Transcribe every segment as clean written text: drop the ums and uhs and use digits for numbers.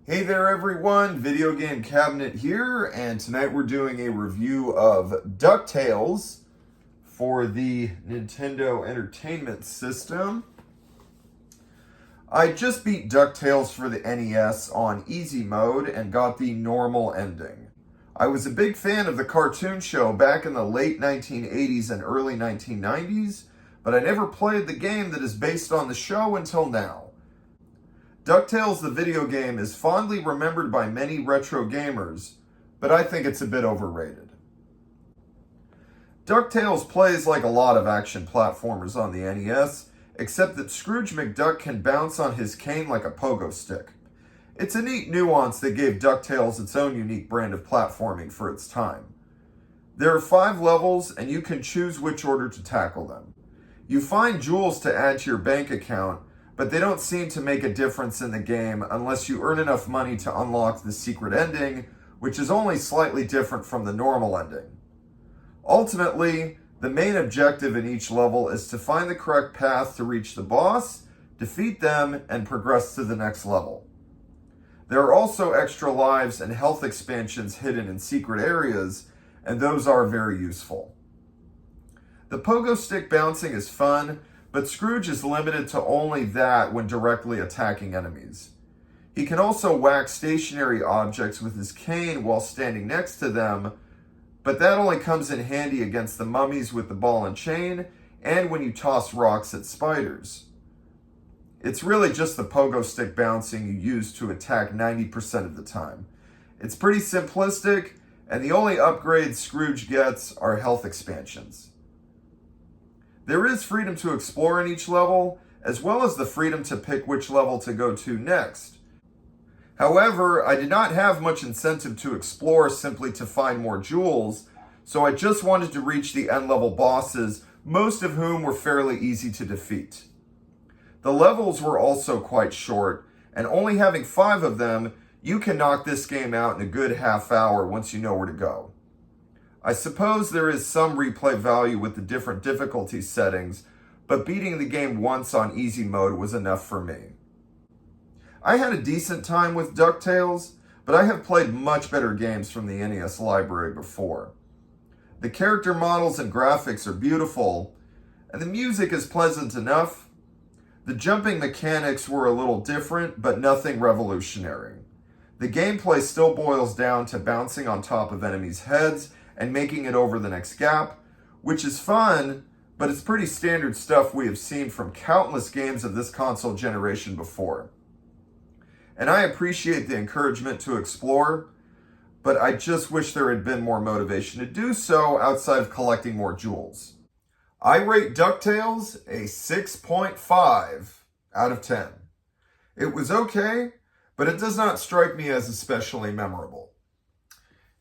Hey there everyone, Video Game Cabinet here, and tonight we're doing a review of DuckTales for the Nintendo Entertainment System. I just beat DuckTales for the NES on easy mode and got the normal ending. I was a big fan of the cartoon show back in the late 1980s and early 1990s, but I never played the game that is based on the show until now. DuckTales the video game is fondly remembered by many retro gamers, but I think it's a bit overrated. DuckTales plays like a lot of action platformers on the NES, except that Scrooge McDuck can bounce on his cane like a pogo stick. It's a neat nuance that gave DuckTales its own unique brand of platforming for its time. There are 5 levels, and you can choose which order to tackle them. You find jewels to add to your bank account, but they don't seem to make a difference in the game unless you earn enough money to unlock the secret ending, which is only slightly different from the normal ending. Ultimately, the main objective in each level is to find the correct path to reach the boss, defeat them, and progress to the next level. There are also extra lives and health expansions hidden in secret areas, and those are very useful. The pogo stick bouncing is fun, but Scrooge is limited to only that when directly attacking enemies. He can also whack stationary objects with his cane while standing next to them, but that only comes in handy against the mummies with the ball and chain, and when you toss rocks at spiders. It's really just the pogo stick bouncing you use to attack 90% of the time. It's pretty simplistic, and the only upgrades Scrooge gets are health expansions. There is freedom to explore in each level, as well as the freedom to pick which level to go to next. However, I did not have much incentive to explore simply to find more jewels, so I just wanted to reach the end-level bosses, most of whom were fairly easy to defeat. The levels were also quite short, and only having 5 of them, you can knock this game out in a good half hour once you know where to go. I suppose there is some replay value with the different difficulty settings, but beating the game once on easy mode was enough for me. I had a decent time with DuckTales, but I have played much better games from the NES library before. The character models and graphics are beautiful, and the music is pleasant enough. The jumping mechanics were a little different, but nothing revolutionary. The gameplay still boils down to bouncing on top of enemies' heads and making it over the next gap, which is fun, but it's pretty standard stuff we have seen from countless games of this console generation before. And I appreciate the encouragement to explore, but I just wish there had been more motivation to do so outside of collecting more jewels. I rate DuckTales a 6.5 out of 10. It was okay, but it does not strike me as especially memorable.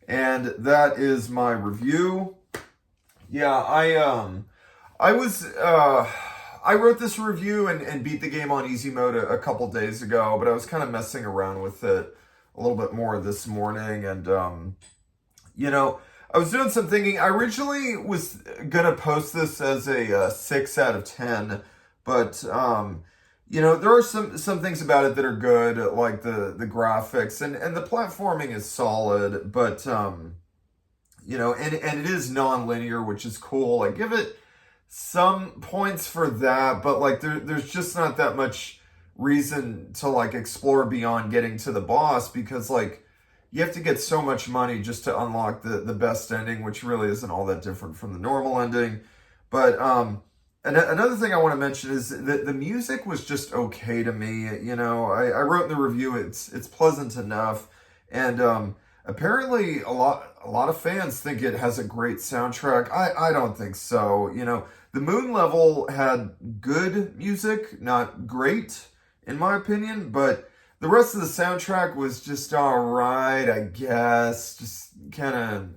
And that is my review. Yeah, I wrote this review and beat the game on easy mode a couple days ago, but I was kind of messing around with it a little bit more this morning, and I was doing some thinking. I originally was gonna post this as a 6 out of 10, but there are some things about it that are good, like the graphics, and the platforming is solid, but, and it is non-linear, which is cool. I give it some points for that, but, there's just not that much reason to, explore beyond getting to the boss, because, you have to get so much money just to unlock the best ending, which really isn't all that different from the normal ending. But, and another thing I want to mention is that the music was just okay to me. I wrote in the review, it's pleasant enough, and apparently a lot of fans think it has a great soundtrack. I don't think so. The Moon level had good music, not great in my opinion, but the rest of the soundtrack was just alright, I guess. Just kind of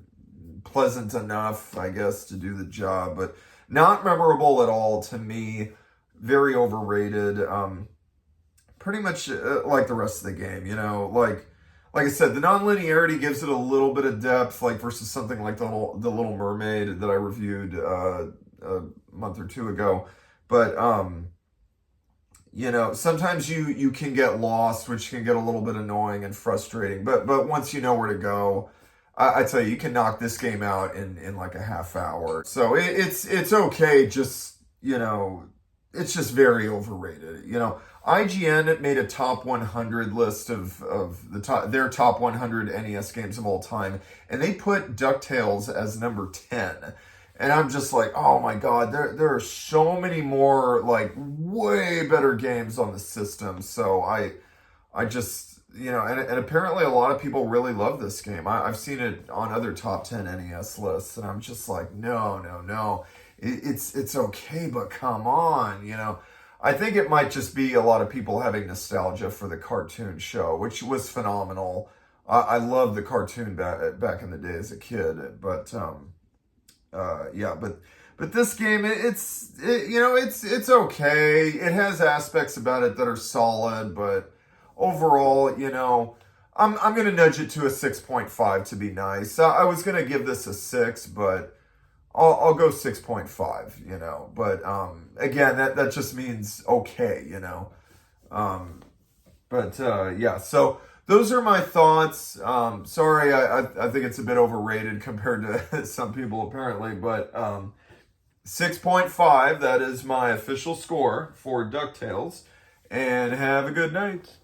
pleasant enough, I guess, to do the job, but not memorable at all to me. Very overrated. Pretty much like the rest of the game, like I said, the non-linearity gives it a little bit of depth, versus something like the Little Mermaid that I reviewed a month or two ago. But sometimes you can get lost, which can get a little bit annoying and frustrating. But once you know where to go, I tell you, you can knock this game out in like a half hour. So it's okay. Just it's just very overrated. IGN made a top 100 list of their top 100 NES games of all time, and they put DuckTales as number 10. And I'm just like, oh my God, there are so many more, like, way better games on the system. So I just, and apparently a lot of people really love this game. I've seen it on other top 10 NES lists, and I'm just like, no, no, no. It's okay, but come on, I think it might just be a lot of people having nostalgia for the cartoon show, which was phenomenal. I loved the cartoon back in the day as a kid, but yeah, but this game, it's okay. It has aspects about it that are solid, but overall, I'm gonna nudge it to a 6.5 to be nice. I was gonna give this a 6, but I'll go 6.5. But again, that just means okay. Yeah. So those are my thoughts. Sorry, I think it's a bit overrated compared to some people apparently, but 6.5, that is my official score for DuckTales, and have a good night.